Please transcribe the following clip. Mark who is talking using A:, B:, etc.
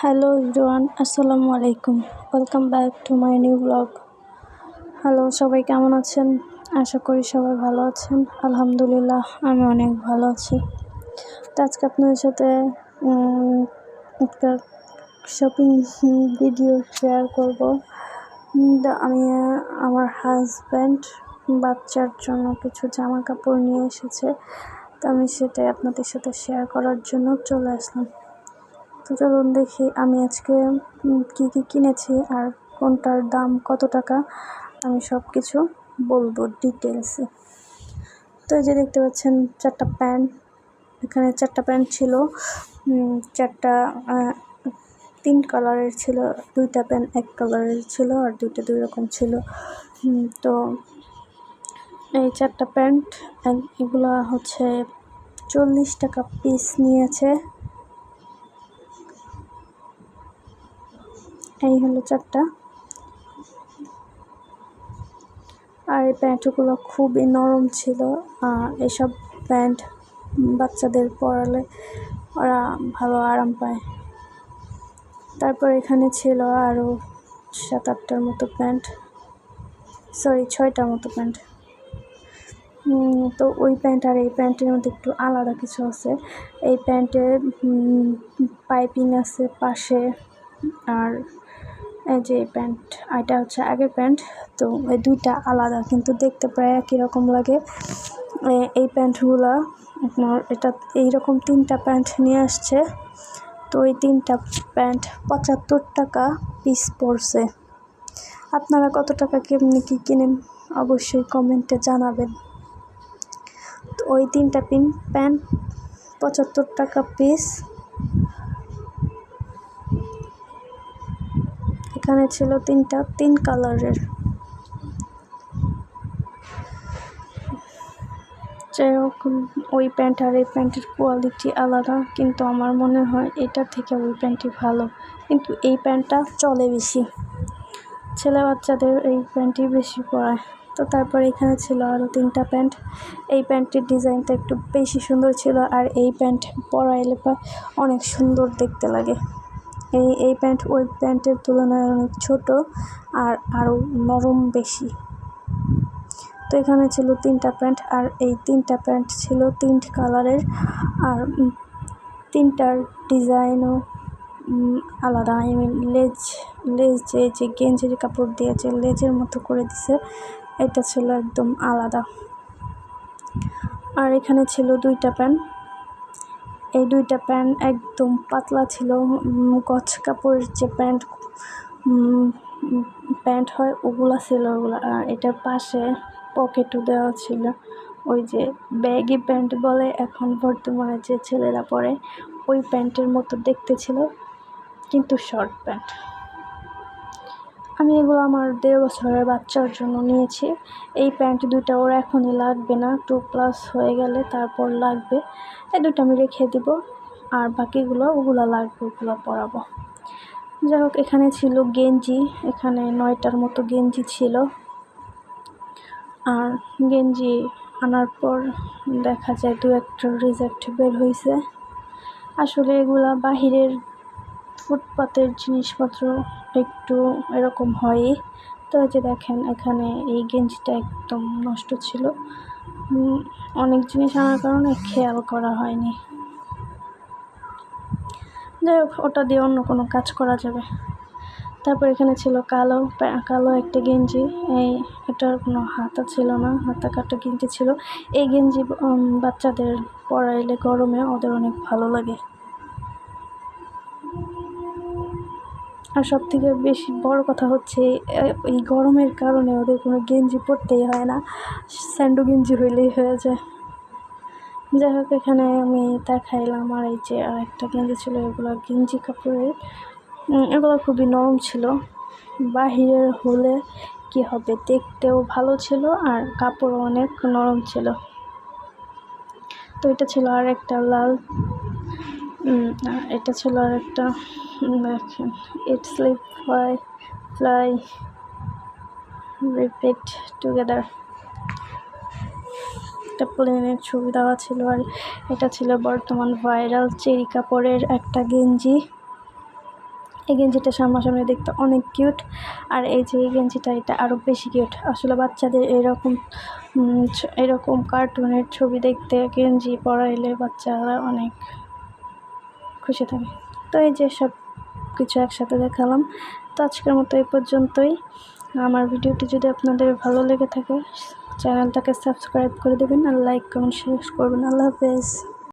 A: Hello everyone, আসসালামু আলাইকুম। Welcome back to my new blog. Hello, সবাই কেমন আছেন? আশা করি সবাই ভালো আছেন। আলহামদুলিল্লাহ, আমি অনেক ভালো আছি। তো আজকে আপনাদের সাথে একটা শপিং ভিডিও শেয়ার করব। আমি আমার হাজব্যান্ড বাচ্চার জন্য কিছু জামা কাপড় নিয়ে এসেছে, তো আমি সেটাই আপনাদের সাথে শেয়ার করার জন্য চলে আসলাম। তো চলুন দেখি আমি আজকে কী কী কিনেছি আর কোনটার দাম কত টাকা, আমি সব কিছু বলবো ডিটেলসে। তো এই যে দেখতে পাচ্ছেন চারটা প্যান্ট, এখানে চারটা প্যান্ট ছিল, চারটা 3 কালারের ছিল, 2টা প্যান্ট 1 কালারের ছিল আর 2টা 2 রকম ছিল। তো এই চারটা প্যান্ট এগুলো হচ্ছে 40 টাকা পিস নিয়েছে। এই হলো চারটা। আর এই প্যান্টগুলো খুবই নরম ছিল। এসব প্যান্ট বাচ্চাদের পরালে ওরা ভালো আরাম পায়। তারপর এখানে ছিল আরও 7-8টার মতো প্যান্ট, 6টার মতো প্যান্ট। তো ওই প্যান্ট আর এই প্যান্টের মধ্যে একটু আলাদা কিছু আছে। এই প্যান্টের পাইপিং আছে পাশে, আর এই যে প্যান্ট, এটা হচ্ছে আগের প্যান্ট। তো এই দুইটা আলাদা, কিন্তু দেখতে প্রায় একই রকম লাগে। এই প্যান্টগুলো আপনার এটা এইরকম 3টা প্যান্ট নিয়ে আসছে। তো এই 3টা প্যান্ট 75 টাকা পিস পড়ছে। আপনারা কত টাকা কেমনি কী কিনেন অবশ্যই কমেন্টে জানাবেন। তো ওই 3টা প্যান্ট 75 টাকা পিস। এখানে ছিল 3 কালারের। যাই হোক, ওই প্যান্ট আর এই প্যান্টের কোয়ালিটি আলাদা, কিন্তু আমার মনে হয় এটা থেকে ওই প্যান্টই ভালো। কিন্তু এই প্যান্টটা চলে বেশি, ছেলে বাচ্চাদের এই প্যান্টই বেশি পরায়। তো তারপর এখানে ছিল আরও 3টা প্যান্ট। এই প্যান্টের ডিজাইনটা একটু বেশি সুন্দর ছিল, আর এই প্যান্ট পরাইলে অনেক সুন্দর দেখতে লাগে। এই প্যান্ট ওই প্যান্টের তুলনায় অনেক ছোট আর আরও নরম বেশি। তো এখানে ছিল 3টা প্যান্ট, আর এই 3টা প্যান্ট ছিল 3 কালারের, আর 3টার ডিজাইনও আলাদা। আই মিন লেজ যে গেঞ্জির কাপড় দিয়েছে লেজের মতো করে দিছে, এটা ছিল একদম আলাদা। আর এখানে ছিল 2টা প্যান্ট। এই 2টা প্যান্ট একদম পাতলা ছিল, গছ কাপড়ের যে প্যান্ট হয় ওগুলা ছিল ওগুলা। আর এটার পাশে পকেটও দেওয়া ছিল, ওই যে ব্যাগি প্যান্ট বলে এখন বর্তমানে যে ছেলেরা পরে, ওই প্যান্টের মতো দেখতে ছিল, কিন্তু শর্ট প্যান্ট। আমি এগুলো আমার 1.5 বছরের বাচ্চার জন্য নিয়েছি। এই প্যান্ট 2টা ওর এখনই লাগবে না, 2+ হয়ে গেলে তারপর লাগবে। এই 2টা আমি রেখে দিব, আর বাকিগুলো ওগুলো লাগবে, ওগুলো পরাবো। যাই হোক, এখানে ছিল গেঞ্জি, এখানে 9টার মতো গেঞ্জি ছিল। আর গেঞ্জি আনার পর দেখা যায় 2-1টা রিজেক্ট বের হয়েছে। আসলে এগুলা বাহিরের ফুটপাতের জিনিসপত্র একটু এরকম হয়ই। তো যে দেখেন এখানে এই গেঞ্জিটা একদম নষ্ট ছিল। অনেক জিনিস আনার কারণে খেয়াল করা হয়নি। যাই হোক, ওটা দিয়ে অন্য কোনো কাজ করা যাবে। তারপর এখানে ছিল কালো একটা গেঞ্জি। এটার কোনো হাতা ছিল না, হাতা কাটা গেঞ্জি ছিল। এই গেঞ্জি বাচ্চাদের পরাইলে গরমে ওদের অনেক ভালো লাগে। আর সবথেকে বেশি বড় কথা হচ্ছে এই গরমের কারণে ওদের কোনো গেঞ্জি পরতেই হয় না, স্যান্ডো গেঞ্জি হইলেই হয়ে যায়। যাই হোক, এখানে আমি দেখাইলাম। আর এই যে আর একটা গেঞ্জি ছিল, এগুলো গেঞ্জি কাপড়ের, এগুলো খুবই নরম ছিল। বাহিরের হলে কি হবে, দেখতেও ভালো ছিল আর কাপড়ও অনেক নরম ছিল। তো এটা ছিল আর একটা লাল, এটা ছিল আর একটা, দেখেন eat sleep fly repeat together, একটা প্লেনের ছবি দেওয়া ছিল। আর এটা ছিল বর্তমান ভাইরাল চেরি কাপড়ের একটা গেঞ্জি। এই গেঞ্জিটা সামনাসামনি দেখতে অনেক কিউট। আর এই যে এই গেঞ্জিটা, এটা আরও বেশি কিউট। আসলে বাচ্চাদের এরকম কার্টুনের ছবি দেখতে গেঞ্জি পরাইলে বাচ্চারা অনেক খুশি থাকে। তো এই যে সব কিছু একসাথে দেখালাম। তো আজকের মতো এই পর্যন্তই। আমার ভিডিওটি যদি আপনাদের ভালো লেগে থাকে চ্যানেলটাকে সাবস্ক্রাইব করে দেবেন আর লাইক কমেন্ট শেয়ার করবেন। আল্লাহ হাফেজ।